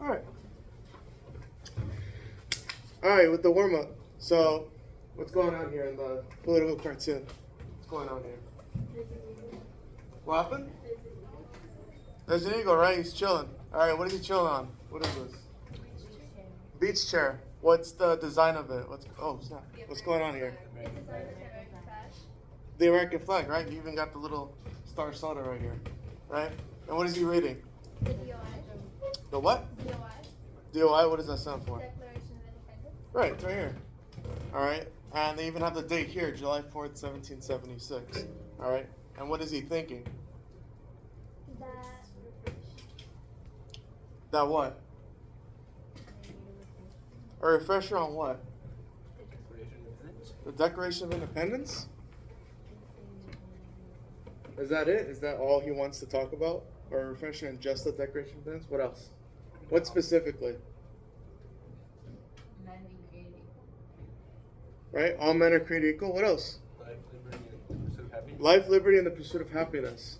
All right. All right, with the warm up. So, what's going on here in the political cartoon? What's going on here? What happened? There's an eagle, right? He's chilling. All right, what is he chilling on? What is this? Beach chair. What's the design of it? Snap. What's going on here? It's designed with the American flag. The American flag, right? You even got the little star soda right here, right? And what is he reading? The DOI. The what? DOI. DOI. What does that stand for? Declaration of Independence. Right, it's right here. All right, and they even have the date here, July 4th, 1776. All right, and what is he thinking? That what? A refresher on what? The Declaration of Independence? Is that it? Is that all he wants to talk about? Or a refresher on just the Declaration of Independence? What else? What specifically? Men being created equal. Right? All men are created equal. What else? Life, liberty, and the pursuit of happiness. Life, liberty, and the pursuit of happiness.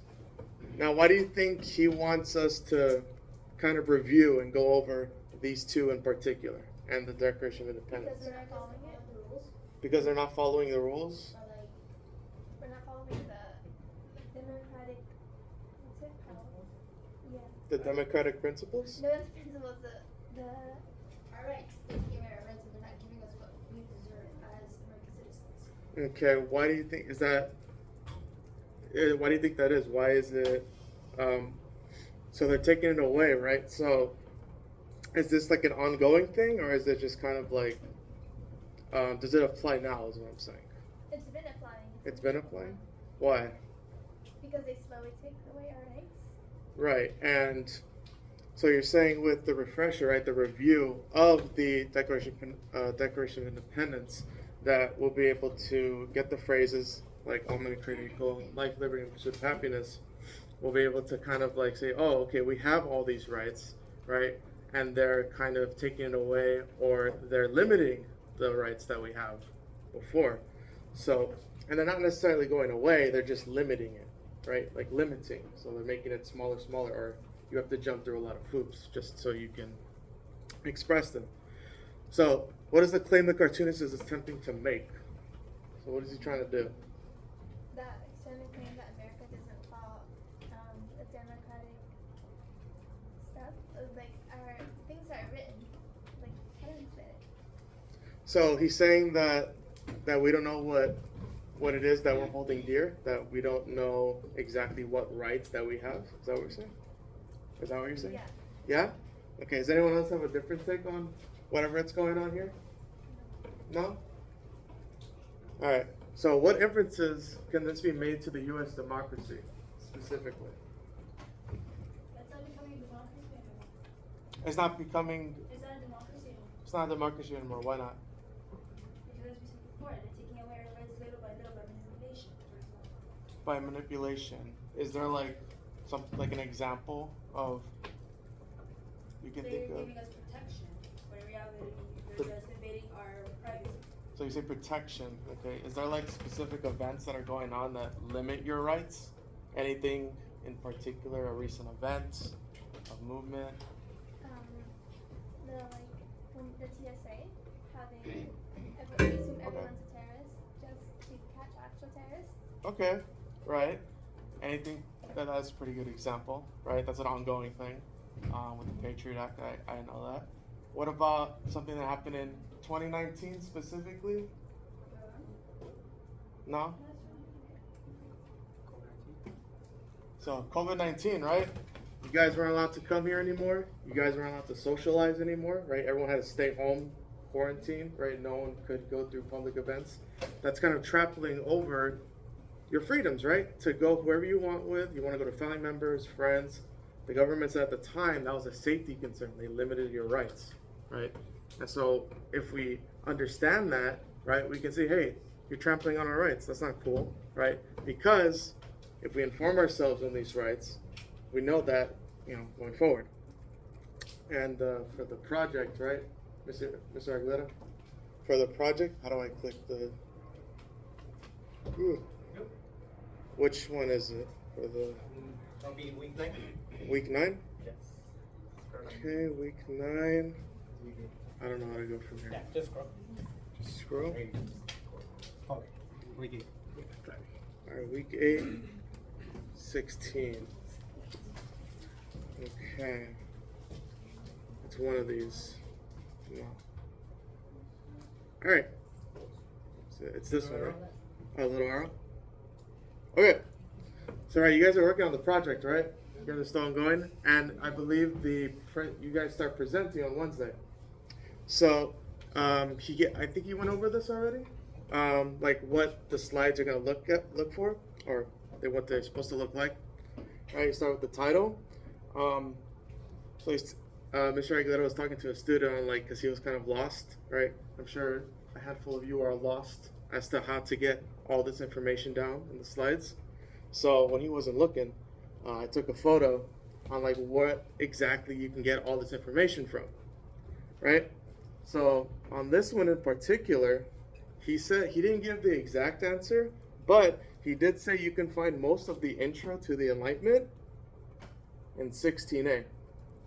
Now, why do you think he wants us to kind of review and go over these two in particular and the Declaration of Independence? Because we're not following it. Because they're not following the rules? We're not following the democratic. What's it called? Yeah. The democratic principles? No, that's principles. The Our rights. They're taking away our rights and they're not giving us what we deserve as American citizens. Okay, why do you think why do you think that is? Why is it so they're taking it away, right? So is this like an ongoing thing, or is it just kind of like does it apply now is what I'm saying? it's been applying. It's been applying? Why? Because they slowly take away our rights. Right, and so you're saying with the refresher, right, the review of the Declaration of Independence, that we'll be able to get the phrases like all men are created equal, life, liberty, and pursuit of happiness. We'll be able to kind of like say, oh, okay, we have all these rights, right, and they're kind of taking it away, or they're limiting the rights that we have before. So, and they're not necessarily going away; they're just limiting it, right? Like limiting. So they're making it smaller, or you have to jump through a lot of hoops just so you can express them. So, what is the claim the cartoonist is attempting to make? So, what is he trying to do? That extended claim that America doesn't follow the democratic stuff. Like our things are written. Like how do you say it? So he's saying that we don't know what it is that we're holding dear, that we don't know exactly what rights that we have. Is that what you're saying? Is that what you're saying? Yeah. Yeah? Okay, does anyone else have a different take on whatever it's going on here? No? Alright, so what inferences can this be made to the U.S. democracy, specifically? That's not becoming a democracy anymore. It's not becoming, It's not a democracy anymore. it's not a democracy anymore. Why not? Because as we said before, they're taking away our rights little by manipulation. By manipulation. Is there like an example of you can They're think of? giving us protection, but in reality, they're just invading our privacy. So you say protection, okay. Is there like specific events that are going on that limit your rights? Anything in particular, a recent event, a movement? The like when the TSA, how they assume everyone's a terrorist just to catch actual terrorists. Okay, right. Anything that's a pretty good example, right? That's an ongoing thing with the Patriot Act. I know that. What about something that happened in 2019 specifically? No? So COVID-19, right? You guys weren't allowed to come here anymore. You guys weren't allowed to socialize anymore, right? Everyone had to stay home, quarantine, right? No one could go through public events. That's kind of trampling over your freedoms, right? To go whoever you want with. You want to go to family members, friends. The government said at the time that was a safety concern. They limited your rights, right? And so if we understand that, right, we can say, hey, you're trampling on our rights. That's not cool, right? Because if we inform ourselves on these rights, we know that, going forward. And for the project, right, Mr. Aguilera? For the project, how do I click the... Ooh. Which one is it? For the... That'll be week 9. Week 9? Yes. Okay, week 9. I don't know how to go from here. Yeah, just scroll. Just scroll. Okay. Wiki. Alright, week 8, 16. Okay. It's one of these. No. Alright. So it's this one, right? Oh, little arrow? Okay. So, right, you guys are working on the project, right? You guys are still ongoing? And I believe you guys start presenting on Wednesday. So, I think you went over this already. Like what the slides are gonna look for, or what they're supposed to look like. All right, you start with the title. So Mr. Aguilera was talking to a student on because he was kind of lost, right? I'm sure a handful of you are lost as to how to get all this information down in the slides. So when he wasn't looking, I took a photo on what exactly you can get all this information from, right? So on this one in particular, he said he didn't give the exact answer, but he did say you can find most of the intro to the Enlightenment in 16a,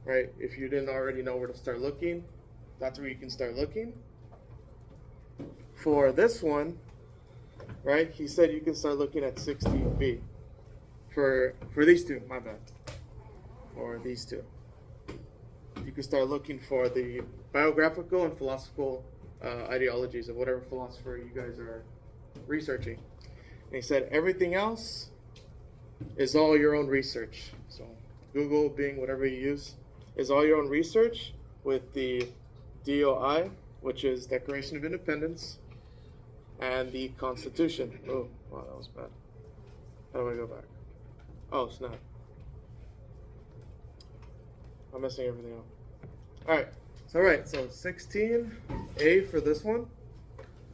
right? If you didn't already know where to start looking, that's where you can start looking. For this one, right, he said you can start looking at 16b. For these two, my bad. For these two. You can start looking for the biographical and philosophical ideologies of whatever philosopher you guys are researching. And he said everything else is all your own research. So Google, Bing, whatever you use, is all your own research with the DOI, which is Declaration of Independence, and the Constitution. Oh, wow, that was bad. How do I go back? Oh, snap. I'm messing everything up. Alright, so 16A for this one,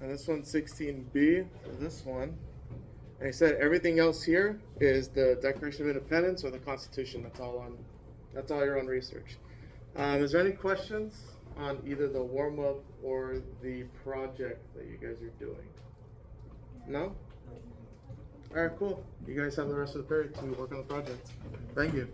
and this one's 16B for this one. And he said everything else here is the Declaration of Independence or the Constitution. That's all your own research. Is there any questions on either the warm-up or the project that you guys are doing? No? Alright, cool. You guys have the rest of the period to work on the project. Thank you.